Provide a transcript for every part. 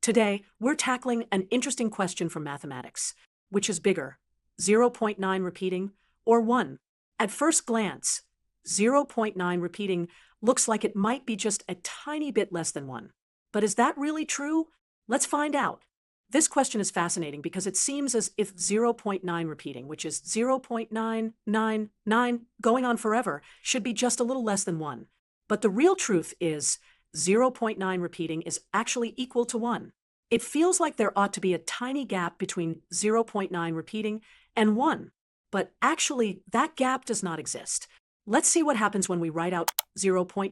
Today, we're tackling an interesting question from mathematics. Which is bigger, 0.9 repeating or 1? At first glance, 0.9 repeating looks like it might be just a tiny bit less than 1. But is that really true? Let's find out. This question is fascinating because it seems as if 0.9 repeating, which is 0.999 going on forever, should be just a little less than 1. But the real truth is 0.9 repeating is actually equal to 1. It feels like there ought to be a tiny gap between 0.9 repeating and 1. But actually, that gap does not exist. Let's see what happens when we write out 0.9,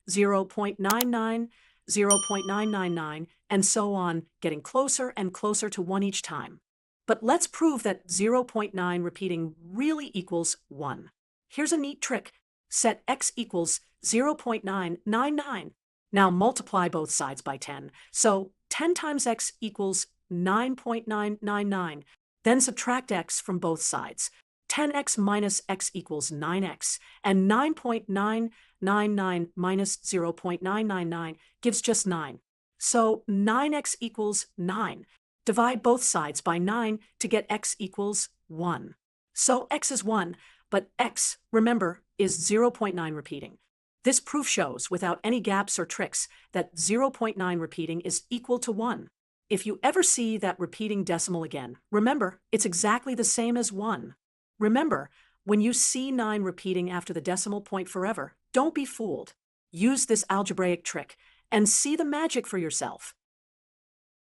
0.99, 0.999, and so on, getting closer and closer to 1 each time. But let's prove that 0.9 repeating really equals 1. Here's a neat trick. Set x equals 0.999. Now multiply both sides by 10. So 10 times x equals 9.999. Then subtract x from both sides. 10x minus x equals 9x, and 9.999 minus 0.999 gives just 9. So 9x equals 9. Divide both sides by 9 to get x equals 1. So x is 1, but x, remember, is 0.9 repeating. This proof shows, without any gaps or tricks, that 0.9 repeating is equal to 1. If you ever see that repeating decimal again, remember, it's exactly the same as 1. Remember, when you see 9 repeating after the decimal point forever, don't be fooled. Use this algebraic trick and see the magic for yourself.